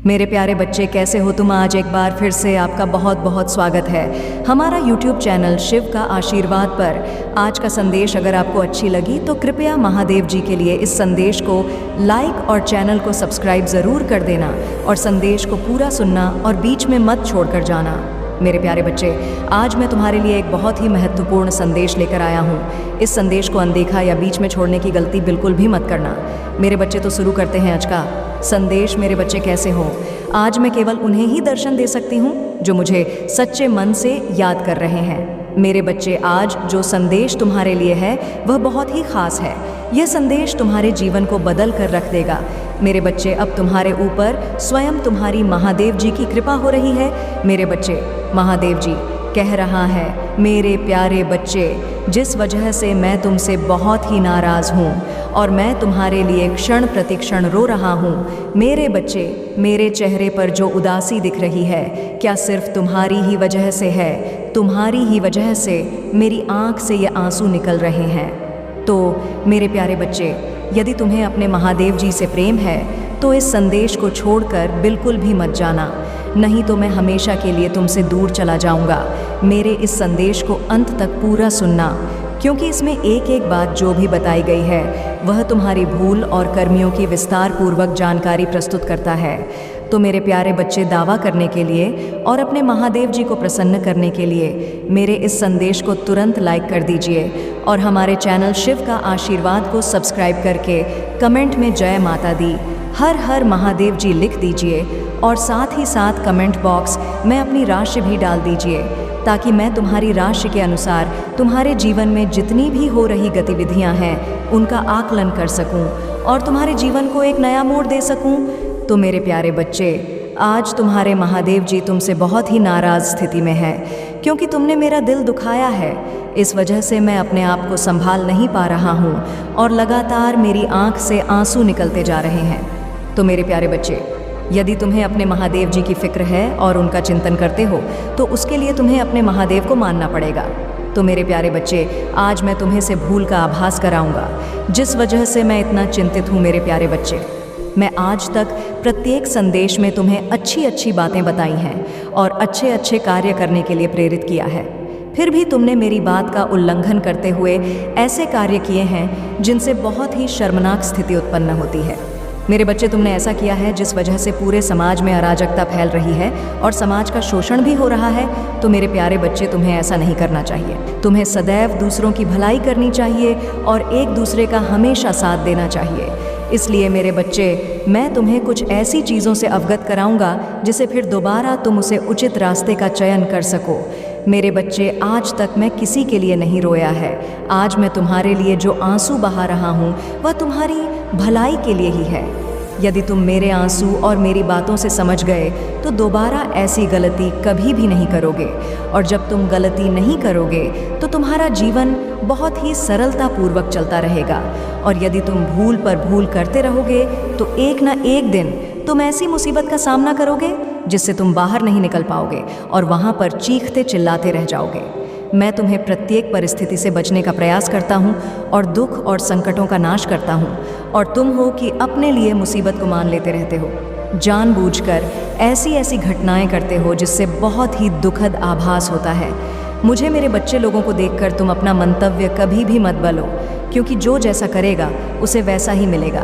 मेरे प्यारे बच्चे, कैसे हो तुम? आज एक बार फिर से आपका बहुत बहुत स्वागत है हमारा YouTube चैनल शिव का आशीर्वाद पर। आज का संदेश अगर आपको अच्छी लगी तो कृपया महादेव जी के लिए इस संदेश को लाइक और चैनल को सब्सक्राइब ज़रूर कर देना और संदेश को पूरा सुनना और बीच में मत छोड़कर जाना। मेरे प्यारे बच्चे, आज मैं तुम्हारे लिए एक बहुत ही महत्वपूर्ण संदेश लेकर आया हूँ। इस संदेश को अनदेखा या बीच में छोड़ने की गलती बिल्कुल भी मत करना। मेरे बच्चे, तो शुरू करते हैं आज का संदेश। मेरे बच्चे, कैसे हो? आज मैं केवल उन्हें ही दर्शन दे सकती हूँ जो मुझे सच्चे मन से याद कर रहे हैं। मेरे बच्चे, आज जो संदेश तुम्हारे लिए है वह बहुत ही खास है। यह संदेश तुम्हारे जीवन को बदल कर रख देगा। मेरे बच्चे, अब तुम्हारे ऊपर स्वयं तुम्हारी महादेव जी की कृपा हो रही है। मेरे बच्चे, महादेव जी कह रहा है, मेरे प्यारे बच्चे, जिस वजह से मैं तुमसे बहुत ही नाराज़ हूँ और मैं तुम्हारे लिए क्षण प्रतिक्षण रो रहा हूँ। मेरे बच्चे, मेरे चेहरे पर जो उदासी दिख रही है, क्या सिर्फ तुम्हारी ही वजह से है? तुम्हारी ही वजह से मेरी आँख से ये आंसू निकल रहे हैं। तो मेरे प्यारे बच्चे, यदि तुम्हें अपने महादेव जी से प्रेम है तो इस संदेश को छोड़कर बिल्कुल भी मत जाना, नहीं तो मैं हमेशा के लिए तुमसे दूर चला जाऊंगा। मेरे इस संदेश को अंत तक पूरा सुनना, क्योंकि इसमें एक एक बात जो भी बताई गई है वह तुम्हारी भूल और कर्मियों की विस्तार पूर्वक जानकारी प्रस्तुत करता है। तो मेरे प्यारे बच्चे, दावा करने के लिए और अपने महादेव जी को प्रसन्न करने के लिए मेरे इस संदेश को तुरंत लाइक कर दीजिए और हमारे चैनल शिव का आशीर्वाद को सब्सक्राइब करके कमेंट में जय माता दी, हर हर महादेव जी लिख दीजिए और साथ ही साथ कमेंट बॉक्स में अपनी राशि भी डाल दीजिए, ताकि मैं तुम्हारी राशि के अनुसार तुम्हारे जीवन में जितनी भी हो रही गतिविधियां हैं उनका आकलन कर सकूं और तुम्हारे जीवन को एक नया मोड़ दे सकूं। तो मेरे प्यारे बच्चे, आज तुम्हारे महादेव जी तुमसे बहुत ही नाराज़ स्थिति में है, क्योंकि तुमने मेरा दिल दुखाया है। इस वजह से मैं अपने आप को संभाल नहीं पा रहा हूँ और लगातार मेरी आँख से आंसू निकलते जा रहे हैं। तो मेरे प्यारे बच्चे, यदि तुम्हें अपने महादेव जी की फिक्र है और उनका चिंतन करते हो तो उसके लिए तुम्हें अपने महादेव को मानना पड़ेगा। तो मेरे प्यारे बच्चे, आज मैं तुम्हें से भूल का आभास कराऊंगा जिस वजह से मैं इतना चिंतित हूँ। मेरे प्यारे बच्चे, मैं आज तक प्रत्येक संदेश में तुम्हें अच्छी अच्छी बातें बताई हैं और अच्छे अच्छे कार्य करने के लिए प्रेरित किया है, फिर भी तुमने मेरी बात का उल्लंघन करते हुए ऐसे कार्य किए हैं जिनसे बहुत ही शर्मनाक स्थिति उत्पन्न होती है। मेरे बच्चे, तुमने ऐसा किया है जिस वजह से पूरे समाज में अराजकता फैल रही है और समाज का शोषण भी हो रहा है। तो मेरे प्यारे बच्चे, तुम्हें ऐसा नहीं करना चाहिए। तुम्हें सदैव दूसरों की भलाई करनी चाहिए और एक दूसरे का हमेशा साथ देना चाहिए। इसलिए मेरे बच्चे, मैं तुम्हें कुछ ऐसी चीज़ों से अवगत कराऊंगा जिससे फिर दोबारा तुम उसे उचित रास्ते का चयन कर सको। मेरे बच्चे, आज तक मैं किसी के लिए नहीं रोया है। आज मैं तुम्हारे लिए जो आंसू बहा रहा हूँ वह तुम्हारी भलाई के लिए ही है। यदि तुम मेरे आंसू और मेरी बातों से समझ गए तो दोबारा ऐसी गलती कभी भी नहीं करोगे, और जब तुम गलती नहीं करोगे तो तुम्हारा जीवन बहुत ही सरलतापूर्वक चलता रहेगा। और यदि तुम भूल पर भूल करते रहोगे तो एक ना एक दिन तुम ऐसी मुसीबत का सामना करोगे जिससे तुम बाहर नहीं निकल पाओगे और वहाँ पर चीखते चिल्लाते रह जाओगे। मैं तुम्हें प्रत्येक परिस्थिति से बचने का प्रयास करता हूँ और दुख और संकटों का नाश करता हूँ, और तुम हो कि अपने लिए मुसीबत को मान लेते रहते हो। जानबूझकर ऐसी ऐसी घटनाएं करते हो जिससे बहुत ही दुखद आभास होता है। मुझे मेरे बच्चे लोगों को देखकर तुम अपना मंतव्य कभी भी मत बलो, क्योंकि जो जैसा करेगा उसे वैसा ही मिलेगा।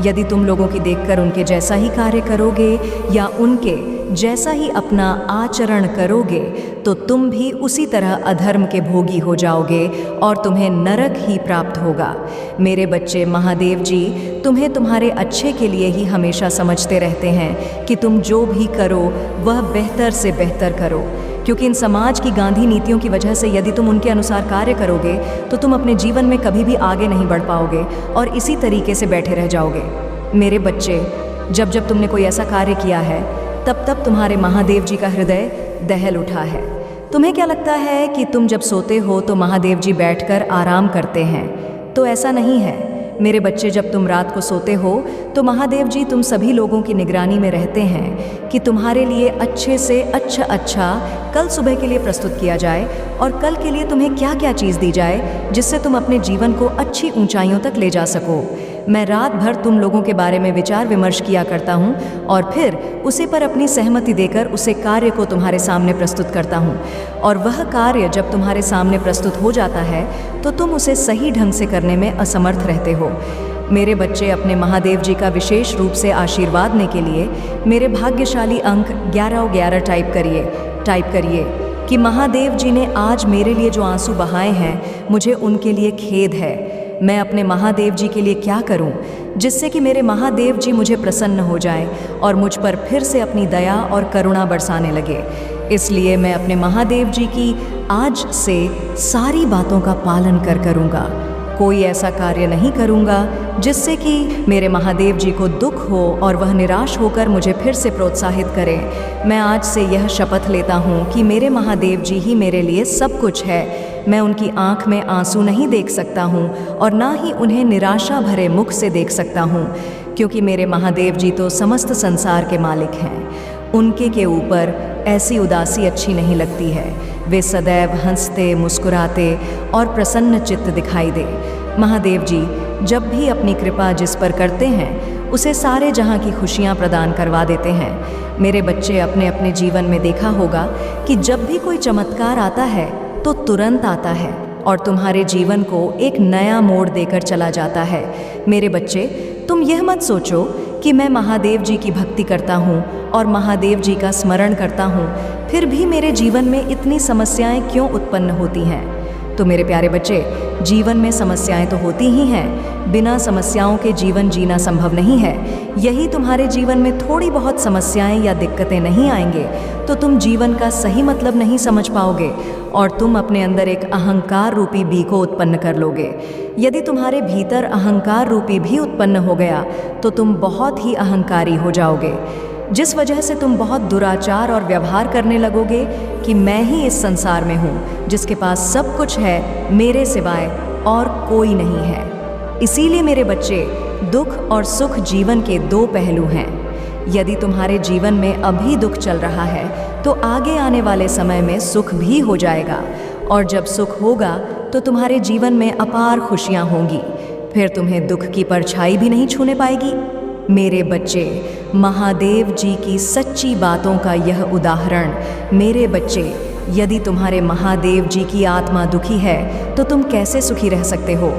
यदि तुम लोगों की देखकर उनके जैसा ही कार्य करोगे या उनके जैसा ही अपना आचरण करोगे तो तुम भी उसी तरह अधर्म के भोगी हो जाओगे और तुम्हें नरक ही प्राप्त होगा। मेरे बच्चे, महादेव जी तुम्हें तुम्हारे अच्छे के लिए ही हमेशा समझते रहते हैं कि तुम जो भी करो वह बेहतर से बेहतर करो, क्योंकि इन समाज की गांधी नीतियों की वजह से यदि तुम उनके अनुसार कार्य करोगे तो तुम अपने जीवन में कभी भी आगे नहीं बढ़ पाओगे और इसी तरीके से बैठे रह जाओगे। मेरे बच्चे, जब जब तुमने कोई ऐसा कार्य किया है तब तब तुम्हारे महादेव जी का हृदय दहल उठा है। तुम्हें क्या लगता है कि तुम जब सोते हो तो महादेव जी बैठकर आराम करते हैं? तो ऐसा नहीं है। मेरे बच्चे, जब तुम रात को सोते हो तो महादेव जी तुम सभी लोगों की निगरानी में रहते हैं कि तुम्हारे लिए अच्छे से अच्छा कल सुबह के लिए प्रस्तुत किया जाए और कल के लिए तुम्हें क्या क्या चीज़ दी जाए जिससे तुम अपने जीवन को अच्छी ऊंचाइयों तक ले जा सको। मैं रात भर तुम लोगों के बारे में विचार विमर्श किया करता हूँ और फिर उसे पर अपनी सहमति देकर उसे कार्य को तुम्हारे सामने प्रस्तुत करता हूँ। और वह कार्य जब तुम्हारे सामने प्रस्तुत हो जाता है तो तुम उसे सही ढंग से करने में असमर्थ रहते हो। मेरे बच्चे, अपने महादेव जी का विशेष रूप से आशीर्वाद लेने के लिए मेरे भाग्यशाली अंक 1111 टाइप करिए कि महादेव जी ने आज मेरे लिए जो आंसू बहाए हैं, मुझे उनके लिए खेद है। मैं अपने महादेव जी के लिए क्या करूं, जिससे कि मेरे महादेव जी मुझे प्रसन्न हो जाएं और मुझ पर फिर से अपनी दया और करुणा बरसाने लगे। इसलिए मैं अपने महादेव जी की आज से सारी बातों का पालन करूंगा। कोई ऐसा कार्य नहीं करूंगा जिससे कि मेरे महादेव जी को दुख हो और वह निराश होकर मुझे फिर से प्रोत्साहित करें। मैं आज से यह शपथ लेता हूँ कि मेरे महादेव जी ही मेरे लिए सब कुछ है। मैं उनकी आंख में आंसू नहीं देख सकता हूँ और ना ही उन्हें निराशा भरे मुख से देख सकता हूँ, क्योंकि मेरे महादेव जी तो समस्त संसार के मालिक हैं। उनके के ऊपर ऐसी उदासी अच्छी नहीं लगती है। वे सदैव हंसते, मुस्कुराते और प्रसन्न चित्त दिखाई दे। महादेव जी जब भी अपनी कृपा जिस पर करते हैं उसे सारे जहां की खुशियां प्रदान करवा देते हैं। मेरे बच्चे, अपने अपने जीवन में देखा होगा कि जब भी कोई चमत्कार आता है तो तुरंत आता है और तुम्हारे जीवन को एक नया मोड़ देकर चला जाता है। मेरे बच्चे, तुम यह मत सोचो कि मैं महादेव जी की भक्ति करता हूँ और महादेव जी का स्मरण करता हूँ, फिर भी मेरे जीवन में इतनी समस्याएं क्यों उत्पन्न होती हैं। तो मेरे प्यारे बच्चे, जीवन में समस्याएं तो होती ही हैं। बिना समस्याओं के जीवन जीना संभव नहीं है। यही तुम्हारे जीवन में थोड़ी बहुत समस्याएं या दिक्कतें नहीं आएंगे तो तुम जीवन का सही मतलब नहीं समझ पाओगे और तुम अपने अंदर एक अहंकार रूपी बी को उत्पन्न कर लोगे। यदि तुम्हारे भीतर अहंकार रूपी भी उत्पन्न हो गया तो तुम बहुत ही अहंकारी हो जाओगे, जिस वजह से तुम बहुत दुराचार और व्यवहार करने लगोगे कि मैं ही इस संसार में हूँ जिसके पास सब कुछ है, मेरे सिवाय और कोई नहीं है। इसीलिए मेरे बच्चे, दुख और सुख जीवन के दो पहलू हैं। यदि तुम्हारे जीवन में अभी दुख चल रहा है तो आगे आने वाले समय में सुख भी हो जाएगा, और जब सुख होगा तो तुम्हारे जीवन में अपार खुशियाँ होंगी। फिर तुम्हें दुख की परछाई भी नहीं छूने पाएगी। मेरे बच्चे, महादेव जी की सच्ची बातों का यह उदाहरण। मेरे बच्चे, यदि तुम्हारे महादेव जी की आत्मा दुखी है तो तुम कैसे सुखी रह सकते हो।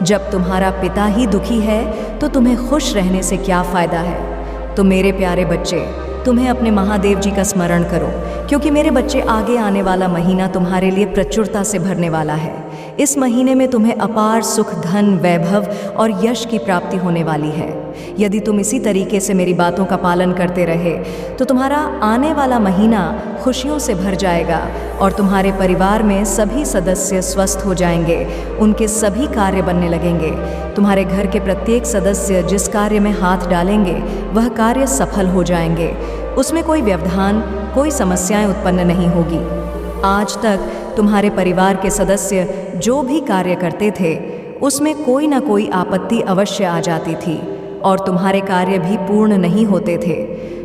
जब तुम्हारा पिता ही दुखी है तो तुम्हें खुश रहने से क्या फ़ायदा है। तो मेरे प्यारे बच्चे, तुम्हें अपने महादेव जी का स्मरण करो, क्योंकि मेरे बच्चे, आगे आने वाला महीना तुम्हारे लिए प्रचुरता से भरने वाला है। इस महीने में तुम्हें अपार सुख, धन, वैभव और यश की प्राप्ति होने वाली है। यदि तुम इसी तरीके से मेरी बातों का पालन करते रहे तो तुम्हारा आने वाला महीना खुशियों से भर जाएगा और तुम्हारे परिवार में सभी सदस्य स्वस्थ हो जाएंगे, उनके सभी कार्य बनने लगेंगे। तुम्हारे घर के प्रत्येक सदस्य जिस कार्य में हाथ डालेंगे वह कार्य सफल हो जाएंगे। उसमें कोई व्यवधान, कोई समस्याएं उत्पन्न नहीं होगी। आज तक तुम्हारे परिवार के सदस्य जो भी कार्य करते थे उसमें कोई ना कोई आपत्ति अवश्य आ जाती थी और तुम्हारे कार्य भी पूर्ण नहीं होते थे।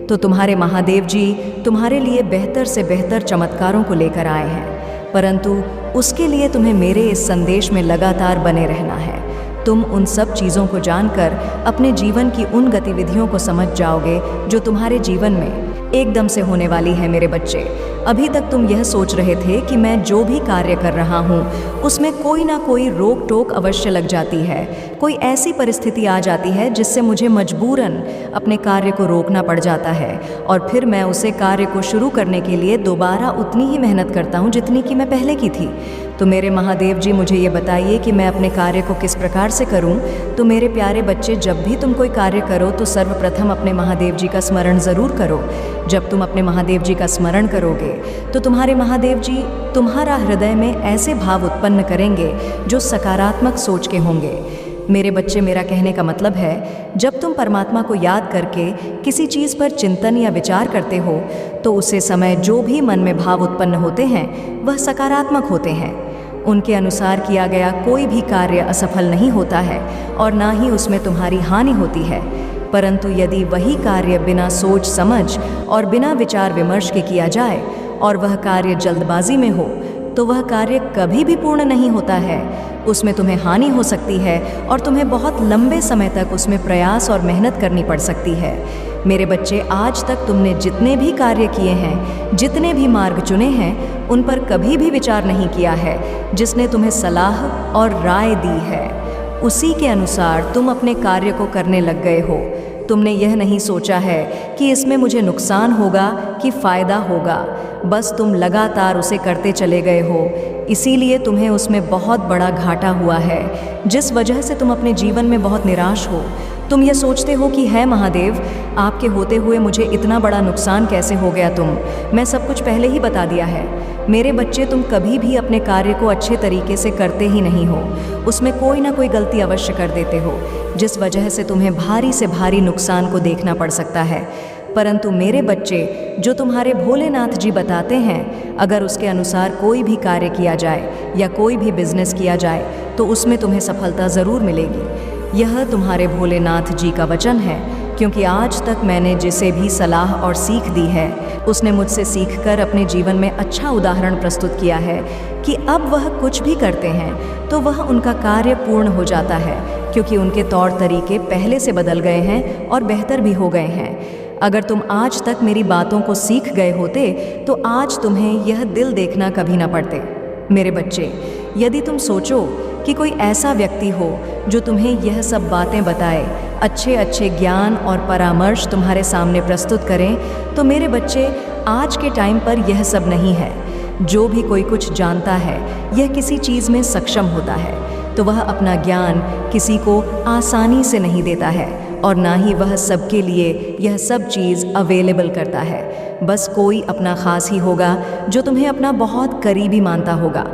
तो तुम्हारे महादेव जी तुम्हारे लिए बेहतर से बेहतर चमत्कारों को लेकर आए हैं, परंतु उसके लिए तुम्हें मेरे इस संदेश में लगातार बने रहना है। तुम उन सब चीज़ों को जानकर अपने जीवन की उन गतिविधियों को समझ जाओगे जो तुम्हारे जीवन में एकदम से होने वाली है। मेरे बच्चे, अभी तक तुम यह सोच रहे थे कि मैं जो भी कार्य कर रहा हूँ उसमें कोई ना कोई रोक टोक अवश्य लग जाती है, कोई ऐसी परिस्थिति आ जाती है जिससे मुझे मजबूरन अपने कार्य को रोकना पड़ जाता है और फिर मैं उसे कार्य को शुरू करने के लिए दोबारा उतनी ही मेहनत करता हूँ जितनी कि मैं पहले की थी। तो मेरे महादेव जी, मुझे ये बताइए कि मैं अपने कार्य को किस प्रकार से करूं। तो मेरे प्यारे बच्चे, जब भी तुम कोई कार्य करो तो सर्वप्रथम अपने महादेव जी का स्मरण ज़रूर करो। जब तुम अपने महादेव जी का स्मरण करोगे तो तुम्हारे महादेव जी तुम्हारा हृदय में ऐसे भाव उत्पन्न करेंगे जो सकारात्मक सोच के होंगे। मेरे बच्चे, मेरा कहने का मतलब है, जब तुम परमात्मा को याद करके किसी चीज़ पर चिंतन या विचार करते हो तो उसे समय जो भी मन में भाव उत्पन्न होते हैं वह सकारात्मक होते हैं। उनके अनुसार किया गया कोई भी कार्य असफल नहीं होता है और ना ही उसमें तुम्हारी हानि होती है। परंतु यदि वही कार्य बिना सोच समझ और बिना विचार विमर्श के किया जाए और वह कार्य जल्दबाजी में हो तो वह कार्य कभी भी पूर्ण नहीं होता है। उसमें तुम्हें हानि हो सकती है और तुम्हें बहुत लंबे समय तक उसमें प्रयास और मेहनत करनी पड़ सकती है। मेरे बच्चे, आज तक तुमने जितने भी कार्य किए हैं, जितने भी मार्ग चुने हैं, उन पर कभी भी विचार नहीं किया है। जिसने तुम्हें सलाह और राय दी है, उसी के अनुसार तुम अपने कार्य को करने लग गए हो। तुमने यह नहीं सोचा है कि इसमें मुझे नुकसान होगा कि फ़ायदा होगा। बस तुम लगातार उसे करते चले गए हो, इसीलिए तुम्हें उसमें बहुत बड़ा घाटा हुआ है, जिस वजह से तुम अपने जीवन में बहुत निराश हो। तुम यह सोचते हो कि है महादेव, आपके होते हुए मुझे इतना बड़ा नुकसान कैसे हो गया। मैं सब कुछ पहले ही बता दिया है। मेरे बच्चे, तुम कभी भी अपने कार्य को अच्छे तरीके से करते ही नहीं हो। उसमें कोई ना कोई गलती अवश्य कर देते हो, जिस वजह से तुम्हें भारी से भारी नुकसान को देखना पड़ सकता है। परंतु मेरे बच्चे, जो तुम्हारे भोलेनाथ जी बताते हैं, अगर उसके अनुसार कोई भी कार्य किया जाए या कोई भी बिजनेस किया जाए तो उसमें तुम्हें सफलता ज़रूर मिलेगी। यह तुम्हारे भोलेनाथ जी का वचन है, क्योंकि आज तक मैंने जिसे भी सलाह और सीख दी है, उसने मुझसे सीखकर अपने जीवन में अच्छा उदाहरण प्रस्तुत किया है कि अब वह कुछ भी करते हैं तो वह उनका कार्य पूर्ण हो जाता है, क्योंकि उनके तौर तरीके पहले से बदल गए हैं और बेहतर भी हो गए हैं। अगर तुम आज तक मेरी बातों को सीख गए होते तो आज तुम्हें यह दिल देखना कभी ना पड़ते। मेरे बच्चे, यदि तुम सोचो कि कोई ऐसा व्यक्ति हो जो तुम्हें यह सब बातें बताए, अच्छे अच्छे ज्ञान और परामर्श तुम्हारे सामने प्रस्तुत करें, तो मेरे बच्चे, आज के टाइम पर यह सब नहीं है। जो भी कोई कुछ जानता है, यह किसी चीज़ में सक्षम होता है, तो वह अपना ज्ञान किसी को आसानी से नहीं देता है और ना ही वह सबके लिए यह सब चीज़ अवेलेबल करता है। बस कोई अपना खास ही होगा जो तुम्हें अपना बहुत करीबी मानता होगा,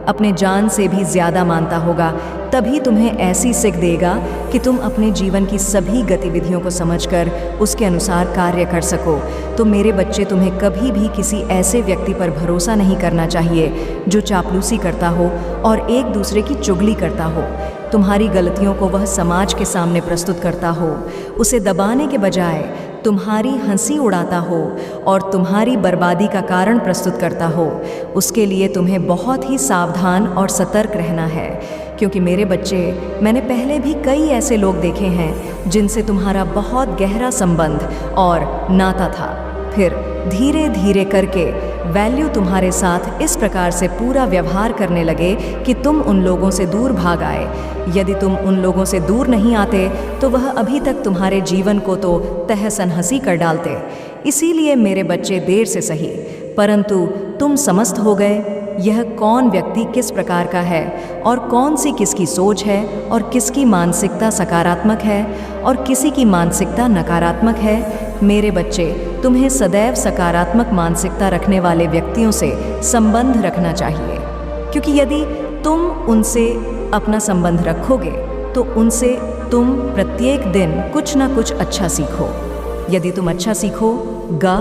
अपने जान से भी ज़्यादा मानता होगा, तभी तुम्हें ऐसी सीख देगा कि तुम अपने जीवन की सभी गतिविधियों को समझकर उसके अनुसार कार्य कर सको। तो मेरे बच्चे, तुम्हें कभी भी किसी ऐसे व्यक्ति पर भरोसा नहीं करना चाहिए जो चापलूसी करता हो और एक दूसरे की चुगली करता हो, तुम्हारी गलतियों को वह समाज के सामने प्रस्तुत करता हो, उसे दबाने के बजाय तुम्हारी हंसी उड़ाता हो और तुम्हारी बर्बादी का कारण प्रस्तुत करता हो। उसके लिए तुम्हें बहुत ही सावधान और सतर्क रहना है, क्योंकि मेरे बच्चे, मैंने पहले भी कई ऐसे लोग देखे हैं जिनसे तुम्हारा बहुत गहरा संबंध और नाता था। फिर धीरे धीरे करके वैल्यू तुम्हारे साथ इस प्रकार से पूरा व्यवहार करने लगे कि तुम उन लोगों से दूर भाग आए। यदि तुम उन लोगों से दूर नहीं आते तो वह अभी तक तुम्हारे जीवन को तो तहस नहस कर डालते। इसीलिए मेरे बच्चे, देर से सही परंतु तुम समस्त हो गए यह कौन व्यक्ति किस प्रकार का है और कौन सी किसकी सोच है और किसकी मानसिकता सकारात्मक है और किसी की मानसिकता नकारात्मक है। मेरे बच्चे, तुम्हें सदैव सकारात्मक मानसिकता रखने वाले व्यक्तियों से संबंध रखना चाहिए, क्योंकि यदि तुम उनसे अपना संबंध रखोगे तो उनसे तुम प्रत्येक दिन कुछ ना कुछ अच्छा सीखो। यदि तुम अच्छा सीखोगा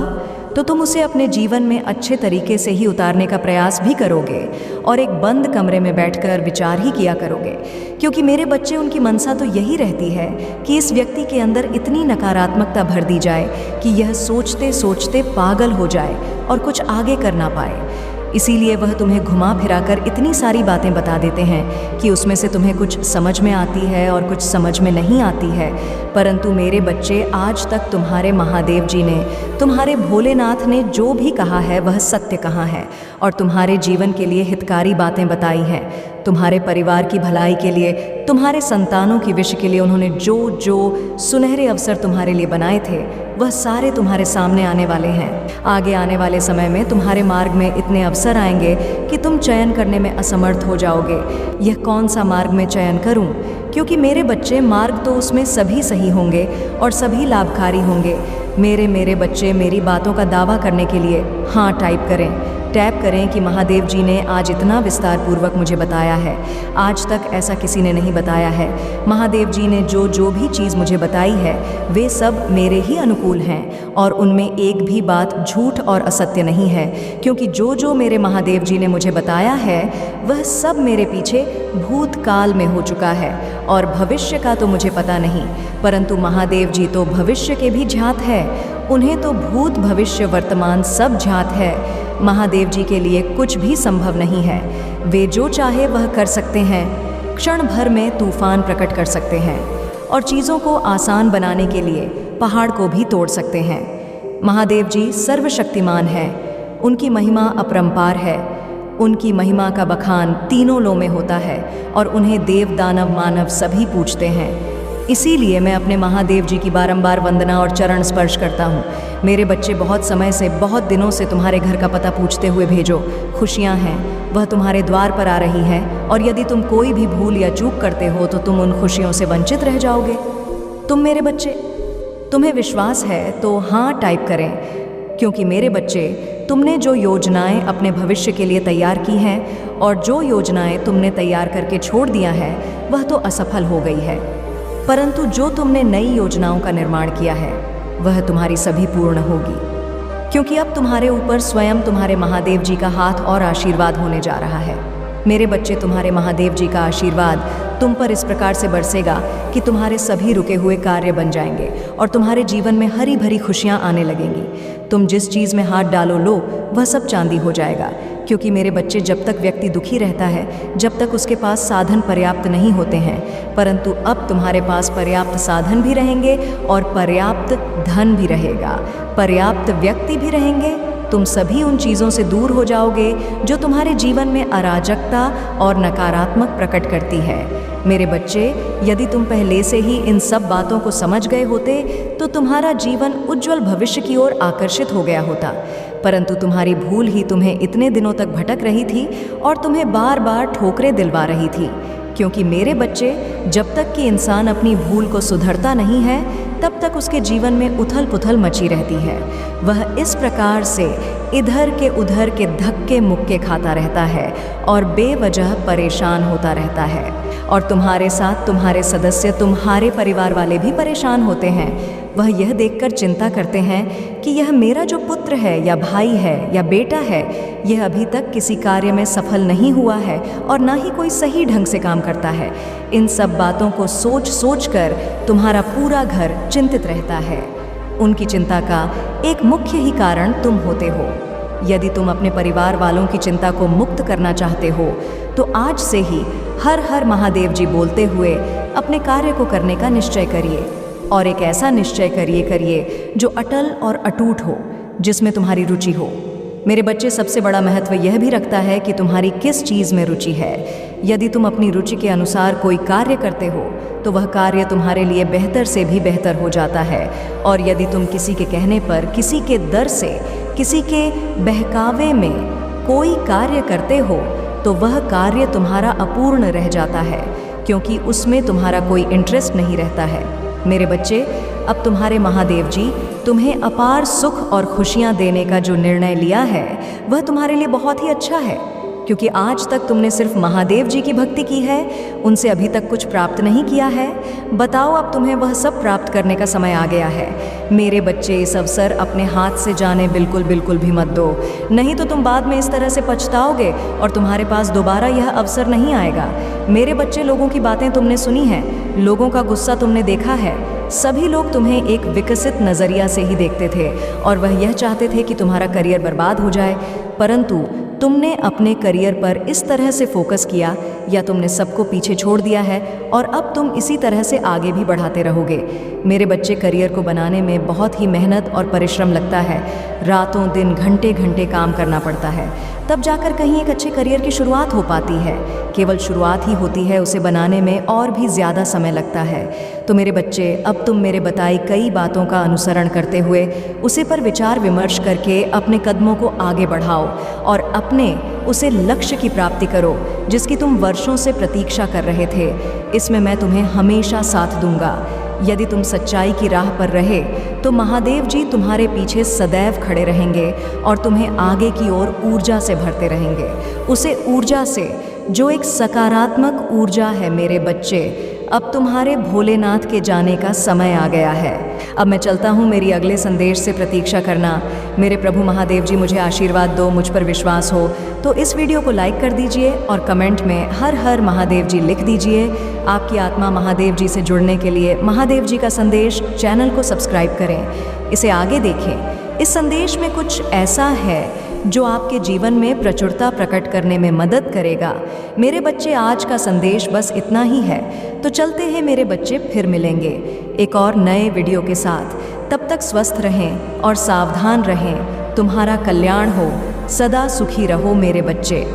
तो तुम उसे अपने जीवन में अच्छे तरीके से ही उतारने का प्रयास भी करोगे और एक बंद कमरे में बैठकर विचार ही किया करोगे, क्योंकि मेरे बच्चे, उनकी मनसा तो यही रहती है कि इस व्यक्ति के अंदर इतनी नकारात्मकता भर दी जाए कि यह सोचते सोचते पागल हो जाए और कुछ आगे कर ना पाए। इसीलिए वह तुम्हें घुमा फिराकर इतनी सारी बातें बता देते हैं कि उसमें से तुम्हें कुछ समझ में आती है और कुछ समझ में नहीं आती है। परंतु मेरे बच्चे, आज तक तुम्हारे महादेव जी ने, तुम्हारे भोलेनाथ ने जो भी कहा है वह सत्य कहा है और तुम्हारे जीवन के लिए हितकारी बातें बताई हैं। तुम्हारे परिवार की भलाई के लिए, तुम्हारे संतानों की विषय के लिए उन्होंने जो जो सुनहरे अवसर तुम्हारे लिए बनाए थे वह सारे तुम्हारे सामने आने वाले हैं। आगे आने वाले समय में तुम्हारे मार्ग में इतने अवसर आएंगे कि तुम चयन करने में असमर्थ हो जाओगे। यह कौन सा मार्ग में चयन करूं? क्योंकि मेरे बच्चे, मार्ग तो उसमें सभी सही होंगे और सभी लाभकारी होंगे। मेरे बच्चे, मेरी बातों का दावा करने के लिए हाँ टैप करें कि महादेव जी ने आज इतना विस्तार पूर्वक मुझे बताया है। आज तक ऐसा किसी ने नहीं बताया है। महादेव जी ने जो जो भी चीज़ मुझे बताई है वे सब मेरे ही अनुकूल हैं और उनमें एक भी बात झूठ और असत्य नहीं है, क्योंकि जो जो मेरे महादेव जी ने मुझे बताया है वह सब मेरे पीछे भूतकाल में हो चुका है और भविष्य का तो मुझे पता नहीं, परंतु महादेव जी तो भविष्य के भी ज्ञात है। उन्हें तो भूत भविष्य वर्तमान सब ज्ञात है। महादेव जी के लिए कुछ भी संभव नहीं है। वे जो चाहे वह कर सकते हैं। क्षण भर में तूफान प्रकट कर सकते हैं और चीज़ों को आसान बनाने के लिए पहाड़ को भी तोड़ सकते हैं। महादेव जी सर्वशक्तिमान है। उनकी महिमा अपरंपार है। उनकी महिमा का बखान तीनों लोक में होता है और उन्हें देव दानव मानव सभी पूजते हैं। इसीलिए मैं अपने महादेव जी की बारंबार वंदना और चरण स्पर्श करता हूँ। मेरे बच्चे बहुत समय से, बहुत दिनों से तुम्हारे घर का पता पूछते हुए भेजो। खुशियाँ हैं, वह तुम्हारे द्वार पर आ रही हैं और यदि तुम कोई भी भूल या चूक करते हो तो तुम उन खुशियों से वंचित रह जाओगे। तुम मेरे बच्चे, तुम्हें विश्वास है तो हाँ टाइप करें, क्योंकि मेरे बच्चे, तुमने जो योजनाएं अपने भविष्य के लिए तैयार की हैं और जो योजनाएं तुमने तैयार करके छोड़ दिया है वह तो असफल हो गई है, परंतु जो तुमने नई योजनाओं का निर्माण किया है वह तुम्हारी सभी पूर्ण होगी, क्योंकि अब तुम्हारे ऊपर स्वयं तुम्हारे महादेव जी का हाथ और आशीर्वाद होने जा रहा है। मेरे बच्चे, तुम्हारे महादेव जी का आशीर्वाद तुम पर इस प्रकार से बरसेगा कि तुम्हारे सभी रुके हुए कार्य बन जाएंगे और तुम्हारे जीवन में हरी भरी खुशियाँ आने लगेंगी। तुम जिस चीज़ में हाथ डालो लो वह सब चांदी हो जाएगा, क्योंकि मेरे बच्चे, जब तक व्यक्ति दुखी रहता है, जब तक उसके पास साधन पर्याप्त नहीं होते हैं, परंतु अब तुम्हारे पास पर्याप्त साधन भी रहेंगे और पर्याप्त धन भी रहेगा, पर्याप्त व्यक्ति भी रहेंगे। तुम सभी उन चीज़ों से दूर हो जाओगे जो तुम्हारे जीवन में अराजकता और नकारात्मक प्रकट करती है। मेरे बच्चे, यदि तुम पहले से ही इन सब बातों को समझ गए होते तो तुम्हारा जीवन उज्जवल भविष्य की ओर आकर्षित हो गया होता, परंतु तुम्हारी भूल ही तुम्हें इतने दिनों तक भटक रही थी और तुम्हें बार बार ठोकरें दिलवा रही थी। क्योंकि मेरे बच्चे, जब तक कि इंसान अपनी भूल को सुधरता नहीं है तब तक उसके जीवन में उथल पुथल मची रहती है। वह इस प्रकार से इधर के उधर के धक्के मुक्के खाता रहता है और बेवजह परेशान होता रहता है, और तुम्हारे साथ तुम्हारे सदस्य, तुम्हारे परिवार वाले भी परेशान होते हैं। वह यह देखकर चिंता करते हैं कि यह मेरा जो पुत्र है या भाई है या बेटा है, यह अभी तक किसी कार्य में सफल नहीं हुआ है और ना ही कोई सही ढंग से काम करता है। इन सब बातों को सोच सोच कर तुम्हारा पूरा घर चिंतित रहता है। उनकी चिंता का एक मुख्य ही कारण तुम होते हो। यदि तुम अपने परिवार वालों की चिंता को मुक्त करना चाहते हो तो आज से ही हर हर महादेव जी बोलते हुए अपने कार्य को करने का निश्चय करिए, और एक ऐसा निश्चय करिए जो अटल और अटूट हो, जिसमें तुम्हारी रुचि हो। मेरे बच्चे, सबसे बड़ा महत्व यह भी रखता है कि तुम्हारी किस चीज़ में रुचि है। यदि तुम अपनी रुचि के अनुसार कोई कार्य करते हो तो वह कार्य तुम्हारे लिए बेहतर से भी बेहतर हो जाता है, और यदि तुम किसी के कहने पर, किसी के डर से, किसी के बहकावे में कोई कार्य करते हो तो वह कार्य तुम्हारा अपूर्ण रह जाता है, क्योंकि उसमें तुम्हारा कोई इंटरेस्ट नहीं रहता है। मेरे बच्चे, अब तुम्हारे महादेव जी तुम्हें अपार सुख और खुशियाँ देने का जो निर्णय लिया है वह तुम्हारे लिए बहुत ही अच्छा है, क्योंकि आज तक तुमने सिर्फ महादेव जी की भक्ति की है, उनसे अभी तक कुछ प्राप्त नहीं किया है। बताओ, अब तुम्हें वह सब प्राप्त करने का समय आ गया है। मेरे बच्चे, इस अवसर अपने हाथ से जाने बिल्कुल बिल्कुल भी मत दो, नहीं तो तुम बाद में इस तरह से पछताओगे और तुम्हारे पास दोबारा यह अवसर नहीं आएगा। मेरे बच्चे, लोगों की बातें तुमने सुनी हैं, लोगों का गुस्सा तुमने देखा है। सभी लोग तुम्हें एक विकसित नज़रिया से ही देखते थे और वह यह चाहते थे कि तुम्हारा करियर बर्बाद हो जाए, परंतु तुमने अपने करियर पर इस तरह से फोकस किया या तुमने सबको पीछे छोड़ दिया है और अब तुम इसी तरह से आगे भी बढ़ाते रहोगे। मेरे बच्चे, करियर को बनाने में बहुत ही मेहनत और परिश्रम लगता है। रातों दिन घंटे घंटे काम करना पड़ता है, तब जाकर कहीं एक अच्छे करियर की शुरुआत हो पाती है। केवल शुरुआत ही होती है, उसे बनाने में और भी ज़्यादा समय लगता है। तो मेरे बच्चे, अब तुम मेरे बताई कई बातों का अनुसरण करते हुए उसे पर विचार विमर्श करके अपने कदमों को आगे बढ़ाओ और अपने उसे लक्ष्य की प्राप्ति करो जिसकी तुम वर्षों से प्रतीक्षा कर रहे थे। इसमें मैं तुम्हें हमेशा साथ दूंगा। यदि तुम सच्चाई की राह पर रहे तो महादेव जी तुम्हारे पीछे सदैव खड़े रहेंगे और तुम्हें आगे की ओर ऊर्जा से भरते रहेंगे, उसे ऊर्जा से जो एक सकारात्मक ऊर्जा है। मेरे बच्चे, अब तुम्हारे भोलेनाथ के जाने का समय आ गया है। अब मैं चलता हूँ, मेरी अगले संदेश से प्रतीक्षा करना। मेरे प्रभु महादेव जी मुझे आशीर्वाद दो, मुझ पर विश्वास हो तो इस वीडियो को लाइक कर दीजिए और कमेंट में हर हर महादेव जी लिख दीजिए। आपकी आत्मा महादेव जी से जुड़ने के लिए महादेव जी का संदेश चैनल को सब्सक्राइब करें, इसे आगे देखें। इस संदेश में कुछ ऐसा है जो आपके जीवन में प्रचुरता प्रकट करने में मदद करेगा। मेरे बच्चे, आज का संदेश बस इतना ही है। तो चलते हैं मेरे बच्चे, फिर मिलेंगे एक और नए वीडियो के साथ। तब तक स्वस्थ रहें और सावधान रहें। तुम्हारा कल्याण हो। सदा सुखी रहो मेरे बच्चे।